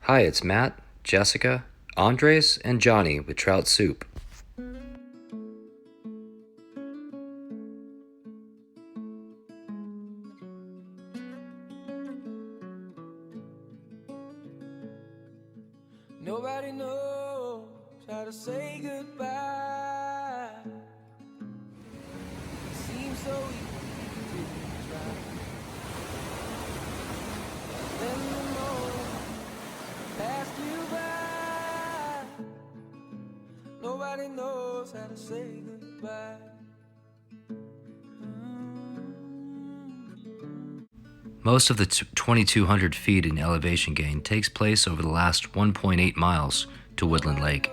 Hi, it's Matt, Jessica, Andres, and Johnny with Trout Soup. Nobody knows how to say goodbye. It seems so easy to try. Then the moment passed you by. Nobody knows how to say goodbye. Most of the 2,200 feet in elevation gain takes place over the last 1.8 miles to Woodland Lake.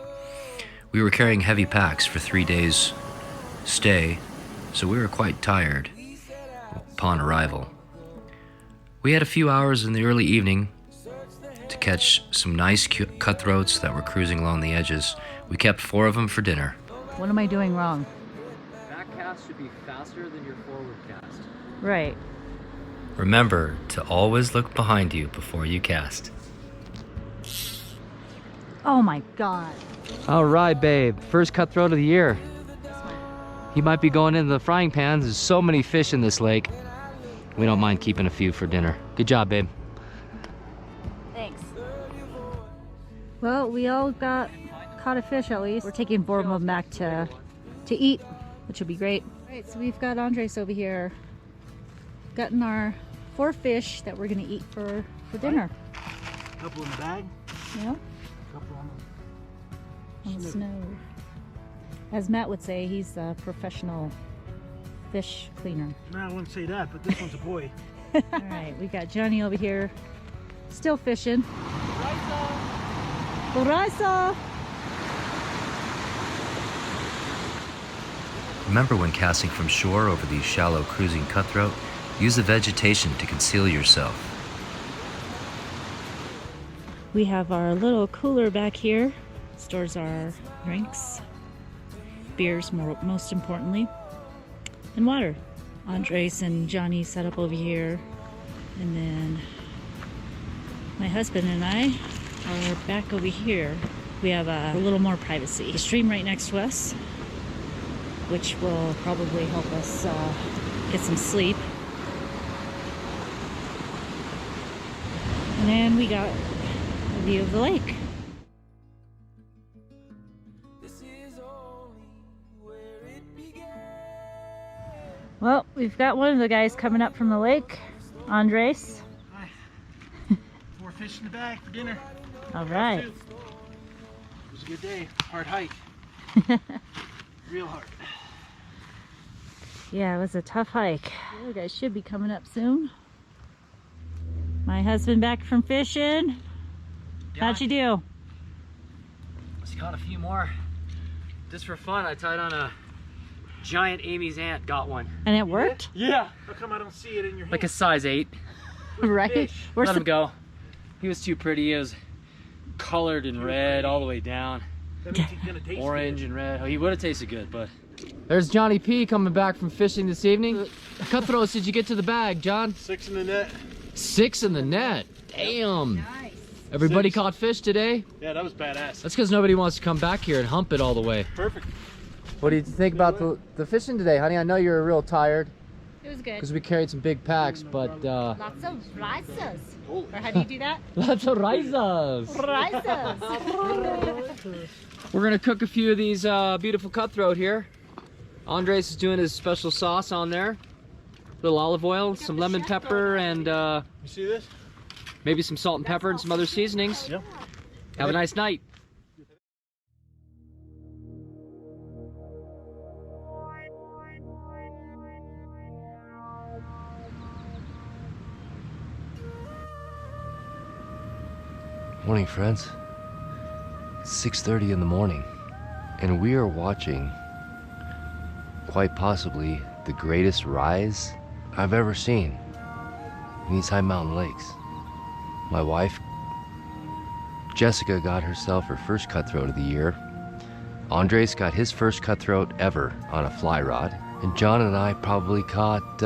We were carrying heavy packs for 3 days stay, so we were quite tired upon arrival. We had a few hours in the early evening to catch some nice cutthroats that were cruising along the edges. We kept 4 of them for dinner. What am I doing wrong? Back cast should be faster than your forward cast. Right. Remember to always look behind you before you cast. Oh my God. All right, babe. First cutthroat of the year. He might be going into the frying pans. There's so many fish in this lake. We don't mind keeping a few for dinner. Good job, babe. Thanks. Well, we all caught a fish at least. We're taking 4 of them back to eat, which will be great. All right, so we've got Andres over here. Gotten our 4 fish that we're gonna eat for dinner. Couple in the bag. Yeah, Couple on the snow. As Matt would say, he's a professional fish cleaner. No, I wouldn't say that, but this one's a boy. All right, we got Johnny over here, still fishing. Raisa! Remember when casting from shore over these shallow cruising cutthroat, use the vegetation to conceal yourself. We have our little cooler back here. Stores our drinks, beers most importantly, and water. Andres and Johnny set up over here, and then my husband and I are back over here. We have a little more privacy. The stream right next to us, which will probably help us get some sleep. And then we got a view of the lake. Well, we've got one of the guys coming up from the lake, Andres. Hi. 4 fish in the bag for dinner. All right. It was a good day. Hard hike. Real hard. Yeah, it was a tough hike. You guys should be coming up soon. My husband back from fishing. How'd you do? Just caught a few more. Just for fun, I tied on a giant Amy's ant, got one. And it worked? Yeah. How come I don't see it in your hand? Like a size 8. Right? Fish. We're Let him go. He was too pretty. He was colored in red all the way down. That means he's gonna taste Orange good. and red. Oh, he would have tasted good, but... There's Johnny P coming back from fishing this evening. Cutthroats, did you get to the bag, John? 6 in the net. 6 in the net. Damn. Nice. Everybody 6. caught fish today? Yeah, that was badass. That's because nobody wants to come back here and hump it all the way. Perfect. What do you think about the fishing today, honey? I know you were real tired It was good. because we carried some big packs, but Lots of rices. Or how do you do that? lots of risas. Rices. We're gonna cook a few of these beautiful cutthroat here. Andres is doing his special sauce on there. Little olive oil, some lemon pepper, and You see this? maybe some salt and pepper and some other seasonings. Yep. Have a nice night. Morning, friends. It's 6:30 in the morning, and we are watching quite possibly the greatest rise I've ever seen in these high mountain lakes. My wife, Jessica, got herself her first cutthroat of the year. Andres got his first cutthroat ever on a fly rod. And John and I probably caught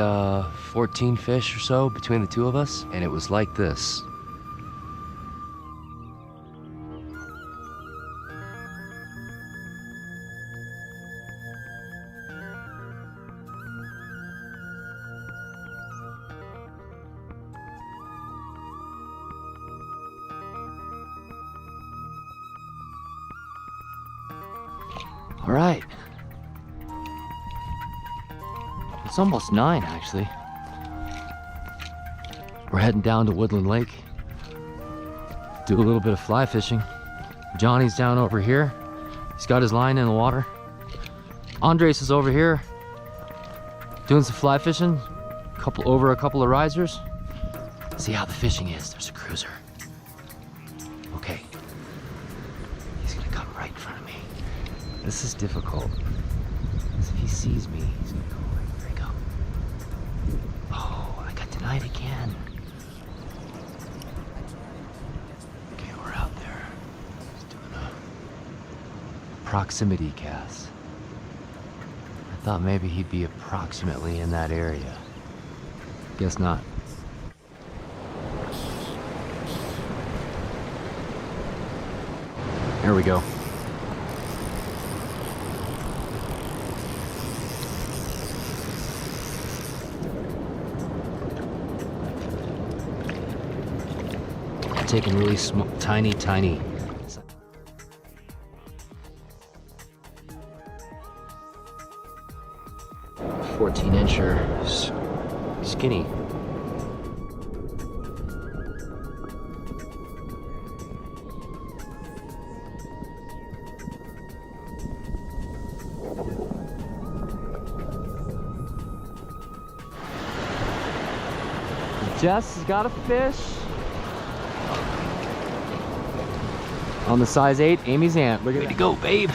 14 fish or so between the two of us, and it was like this. All right. It's almost 9 actually. We're heading down to Woodland Lake. Do a little bit of fly fishing. Johnny's down over here. He's got his line in the water. Andres is over here doing some fly fishing. Over a couple of risers. See how the fishing is. There's a cruiser. Okay. He's gonna come right in front of me. This is difficult. If he sees me, he's gonna go right. There we go. Oh, I got denied again. Okay, we're out there. Just doing a proximity cast. I thought maybe he'd be approximately in that area. Guess not. There we go. Taking really small, tiny. 14-incher, skinny. Jess has got a fish. On the size 8, Amy's aunt. Look at way to go, babe.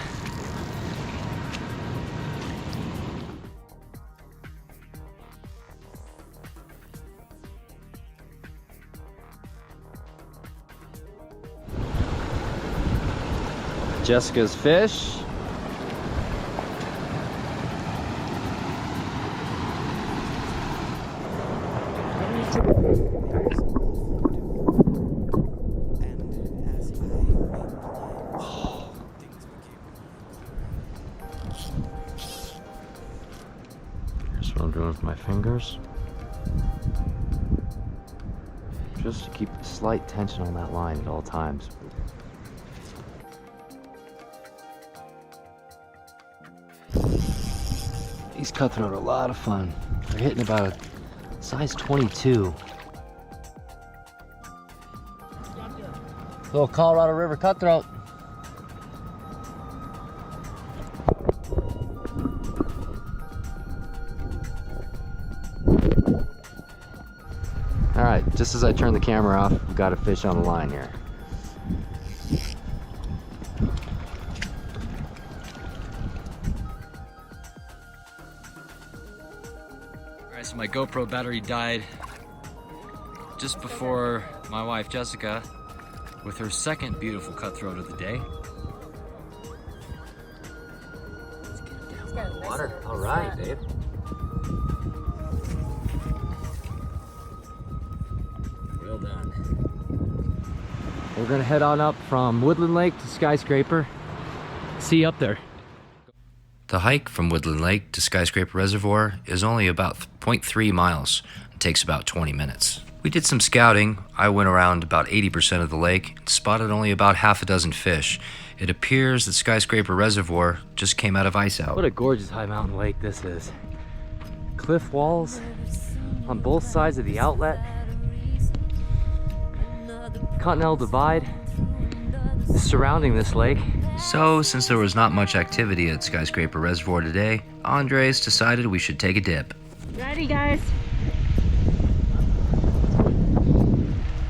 Jessica's fish. Here's what I'm doing with my fingers. Just to keep a slight tension on that line at all times. These cutthroat are a lot of fun. They're hitting about a size 22. Little Colorado River cutthroat. All right, just as I turn the camera off, we've got a fish on the line here. Alright, so my GoPro battery died just before my wife Jessica, with her second beautiful cutthroat of the day. Water. All right, babe. Well done. We're gonna head on up from Woodland Lake to Skyscraper. See you up there. The hike from Woodland Lake to Skyscraper Reservoir is only about 0.3 miles. It takes about 20 minutes. We did some scouting. I went around about 80% of the lake and spotted only about half a dozen fish. It appears that Skyscraper Reservoir just came out of ice out. What a gorgeous high mountain lake this is. Cliff walls on both sides of the outlet. Continental Divide is surrounding this lake. So, since there was not much activity at Skyscraper Reservoir today, Andres decided we should take a dip. Ready, guys?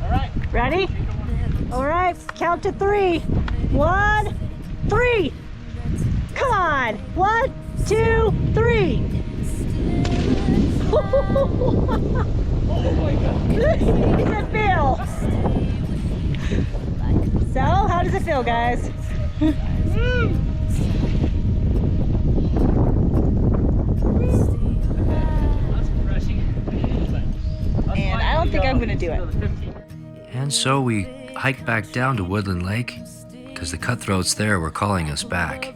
Alright. Ready? All right, count to 3. 1, 3. Come on. 1, 2, 3. Oh my God. How does it feel? So, how does it feel, guys? That's refreshing. And I don't think I'm gonna do it. And so we hiked back down to Woodland Lake because the cutthroats there were calling us back.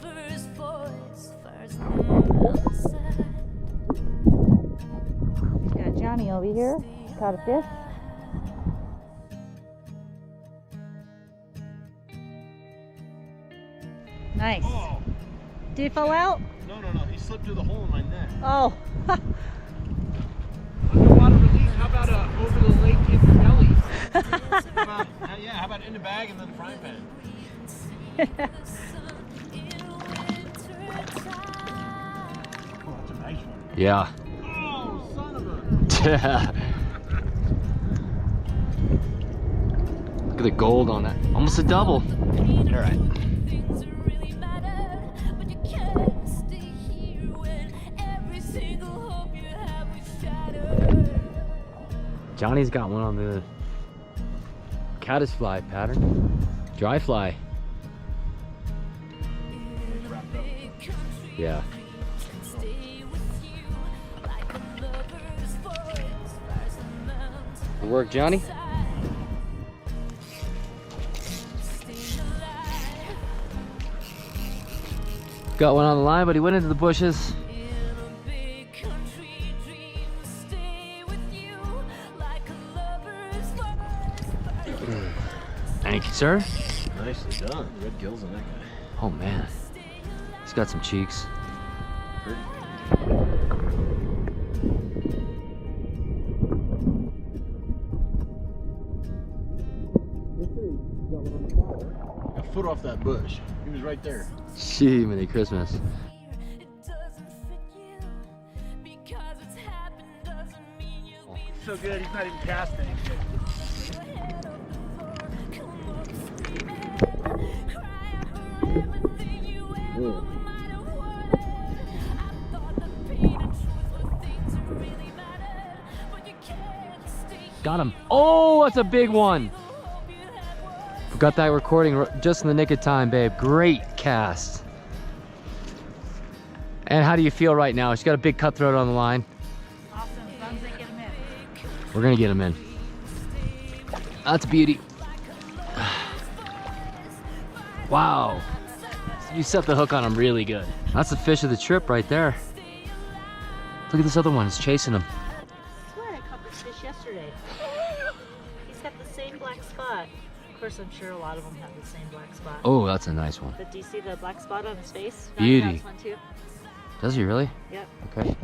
Got Johnny over here. Caught a fish. Nice. Did he fall out? No, he slipped through the hole in my net. Oh. Water release. How about over the lake in the belly? How about in the bag and then the frying pan? Oh, that's a nice one. Yeah. Oh, son of a. Look at the gold on that. Almost a double. All right. Johnny's got one on the caddisfly pattern. Dry fly. Yeah. Good work, Johnny. Got one on the line, but he went into the bushes. Thank you, sir. Nicely done. Red gills on that guy. Oh man, he's got some cheeks. A foot off that bush. He was right there. Gee, Merry Christmas. So good, he's not even casting anything. Got him. Oh, that's a big one. Got that recording just in the nick of time, babe. Great cast. And how do you feel right now? She's got a big cutthroat on the line. Awesome. As long as they get him in. We're gonna get him in. That's a beauty. Wow. You set the hook on him really good. That's the fish of the trip right there. Look at this other one. It's chasing him. I swear I caught this fish yesterday. He's got the same black spot. Of course, I'm sure a lot of them have the same black spot. Oh, that's a nice one. But do you see the black spot on his face? Beauty. That's one too. Does he really? Yep. Okay.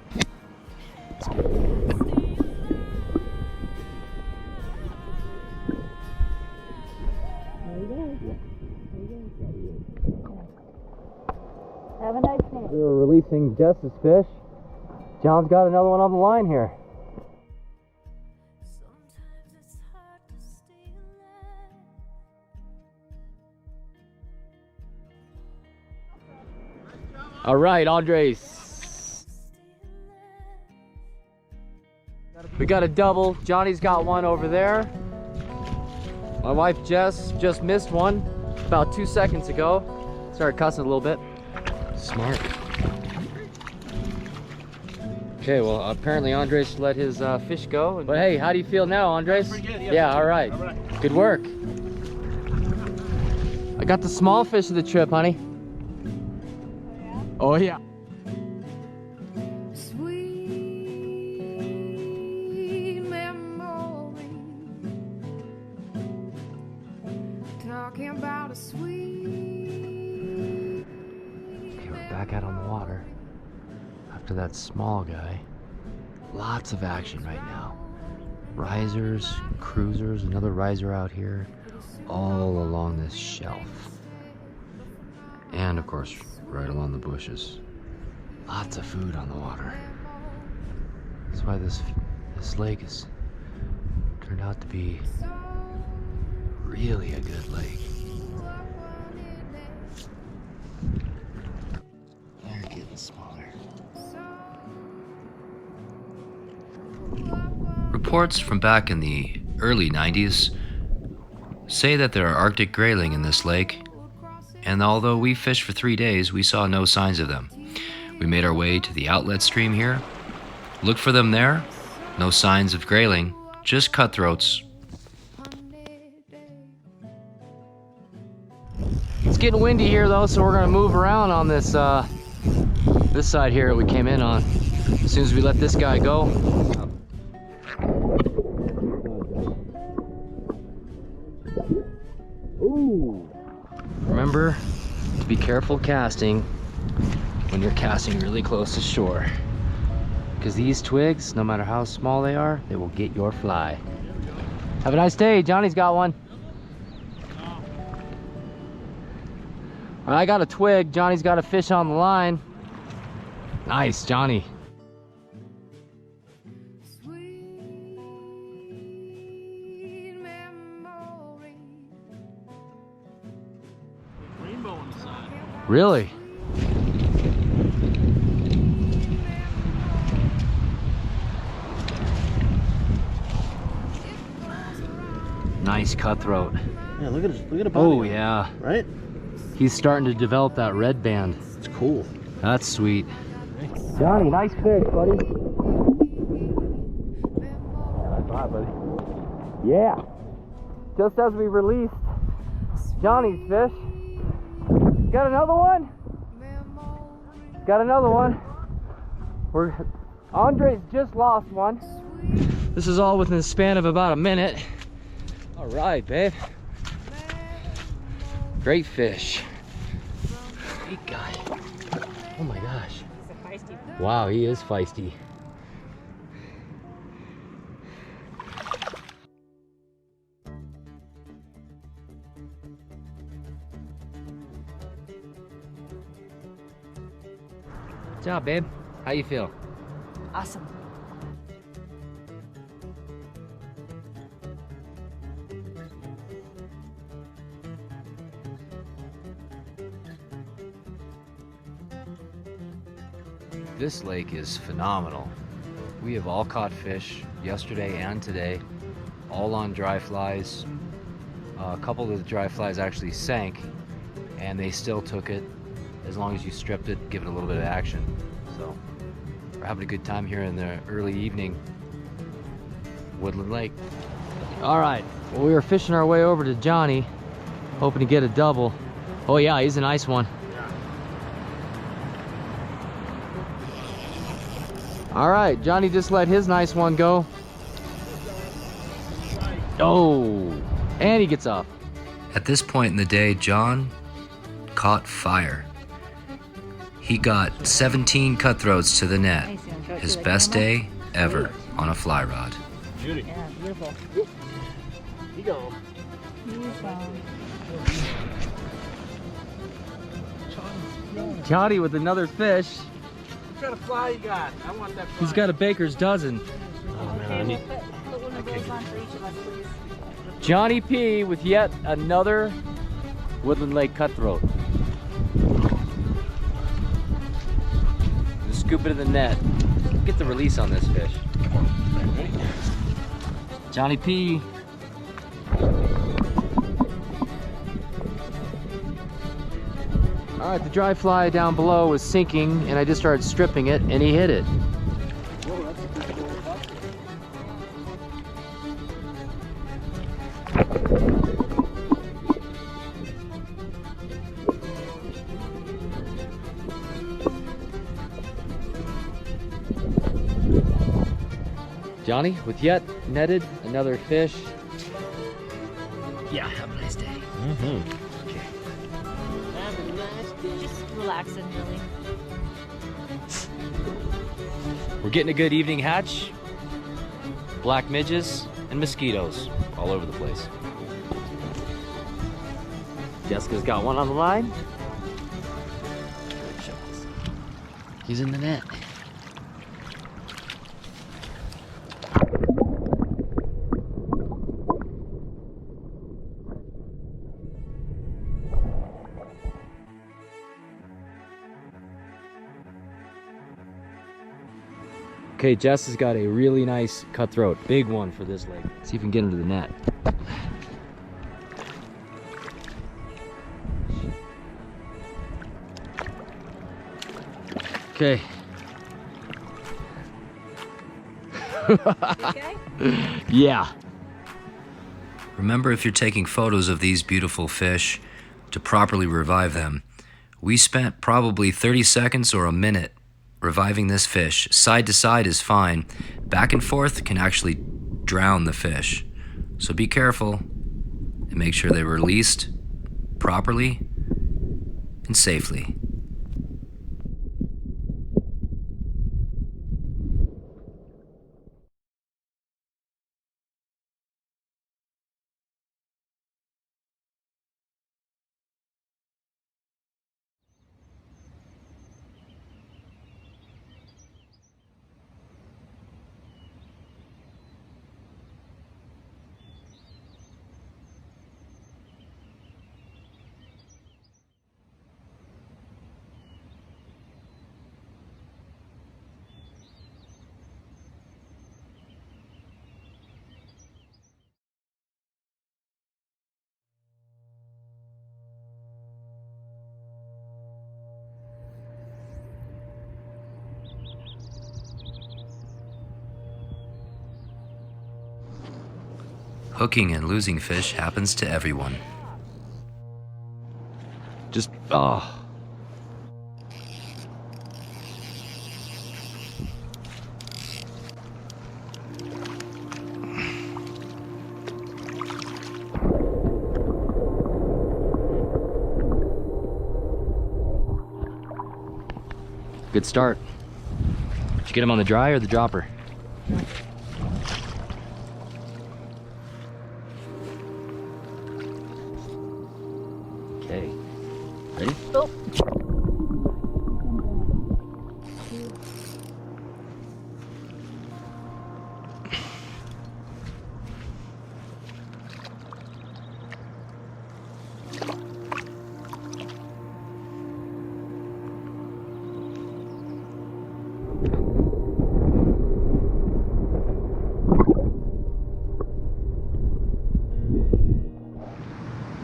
Have a nice day. We were releasing Jess's fish. John's got another one on the line here. All right, Andres. We got a double. Johnny's got one over there. My wife Jess just missed one about 2 seconds ago. Started cussing a little bit. Smart. Okay, well, apparently Andres let his fish go. But hey, how do you feel now, Andres? Pretty good, yeah, all right. Good work. I got the small fish of the trip, honey. Oh, yeah. Sweet memory, talking about a sweet. Okay, we're back out on the water. After that small guy. Lots of action right now. Risers, cruisers, another riser out here, all along this shelf. And of course, right along the bushes. Lots of food on the water. That's why this lake has turned out to be really a good lake. They're getting smaller. Reports from back in the early 90s say that there are Arctic Grayling in this lake, and although we fished for 3 days, we saw no signs of them. We made our way to the outlet stream here, looked for them there, no signs of grayling, just cutthroats. It's getting windy here though, so we're gonna move around on this this side here that we came in on. As soon as we let this guy go. Ooh. Remember to be careful casting when you're casting really close to shore. Because these twigs, no matter how small they are, they will get your fly. Have a nice day. Johnny's got one. I got a twig. Johnny's got a fish on the line. Nice, Johnny. Sweet memory. Rainbow on the side. Really? Nice cutthroat. Yeah, look at it. Oh yeah. Right? He's starting to develop that red band. It's cool. That's sweet. Johnny, nice fish, buddy. Bye, buddy. Yeah. Just as we released Johnny's fish. Got another one? Got another one. Andre's just lost one. This is all within the span of about a minute. All right, babe. Great fish. Great guy. Oh my gosh. Wow, he is feisty. Good job, babe. How you feel? Awesome. This lake is phenomenal. We have all caught fish yesterday and today, all on dry flies. A couple of the dry flies actually sank, and they still took it as long as you stripped it, give it a little bit of action. So we're having a good time here in the early evening. Woodland Lake. All right, well, we were fishing our way over to Johnny, hoping to get a double. Oh yeah, he's a nice one. All right, Johnny just let his nice one go. Oh, and he gets off. At this point in the day, John caught fire. He got 17 cutthroats to the net. His best day ever on a fly rod. Judy. Yeah, beautiful. He gone. Johnny with another fish. What kind of fly you got? I want that fly. He's got a baker's dozen. Oh man, I need. Put one of those on for each of us, please. Johnny P with yet another Woodland Lake cutthroat. Just scoop it in the net. Get the release on this fish. Johnny P. All right, the dry fly down below was sinking, and I just started stripping it, and he hit it. Johnny with yet netted another fish. Yeah, have a nice day. Okay. Just relaxing, really. We're getting a good evening hatch. Black midges and mosquitoes all over the place. Jessica's got one on the line. He's in the net. Okay, Jess has got a really nice cutthroat, big one for this lake. See if we can get into the net. Okay. Okay? Yeah. Remember, if you're taking photos of these beautiful fish, to properly revive them, we spent probably 30 seconds or a minute reviving this fish. Side to side is fine. Back and forth can actually drown the fish. So be careful and make sure they're released properly and safely. Hooking and losing fish happens to everyone. Just, oh. Good start. Did you get him on the dry or the dropper? Okay. Ready? Oh.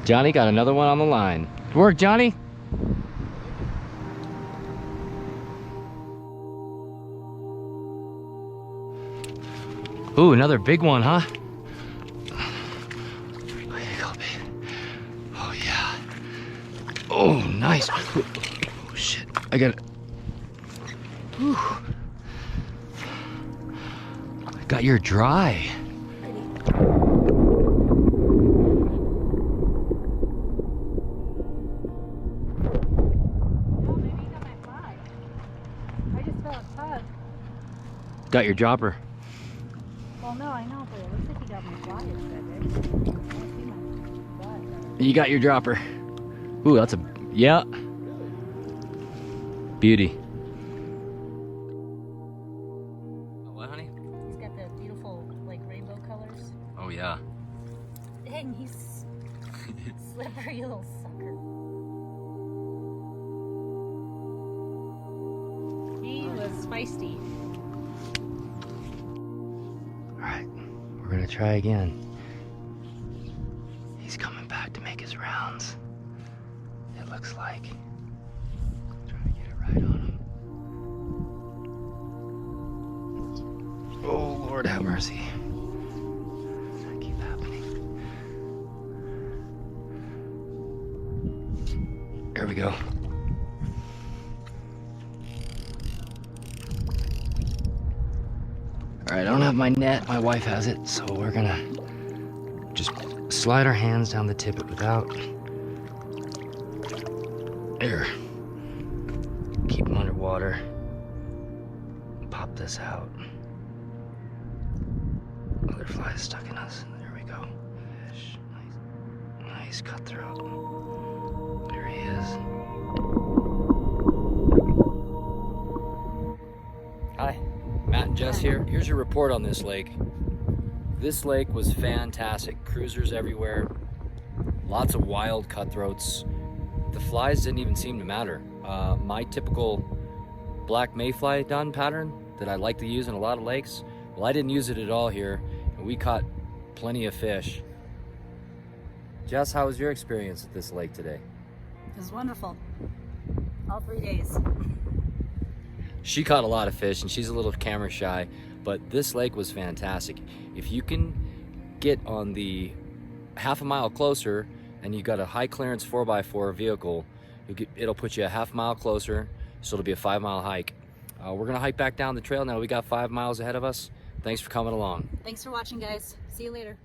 Johnny got another one on the line. Good work, Johnny. Ooh, another big one, huh? Way to go, babe. Oh, yeah. Oh, nice. Oh, shit. I got it. Whew. I got your dry. Got your dropper. Well, no, I know, but it looks like you got my fly instead, right? I see my fly. You got your dropper. Ooh, that's a, yeah. Beauty. What, honey? He's got the beautiful, like, rainbow colors. Oh, yeah. Dang, he's slippery little sucker. He was feisty. Alright, we're gonna try again. He's coming back to make his rounds. It looks like. Try to get it right on him. Oh, Lord have mercy. That keep happening. Here we go. All right, I don't have my net. My wife has it, so we're gonna just slide our hands down the tippet without. There. Keep them underwater. Pop this out. Other flies stuck in us. There we go. Fish. Nice cutthroat. There he is. Hi. Matt and Jess here. Here's your report on this lake. This lake was fantastic. Cruisers everywhere. Lots of wild cutthroats. The flies didn't even seem to matter. My typical black mayfly dun pattern that I like to use in a lot of lakes, well, I didn't use it at all here, and we caught plenty of fish. Jess, how was your experience at this lake today? It was wonderful. All 3 days. She caught a lot of fish, and she's a little camera shy, but this lake was fantastic. If you can get on the half a mile closer and you got a high clearance 4x4 vehicle, it'll put you a half mile closer, so it'll be a 5 mile hike. We're gonna hike back down the trail now. We got 5 miles ahead of us. Thanks for coming along. Thanks for watching, guys. See you later.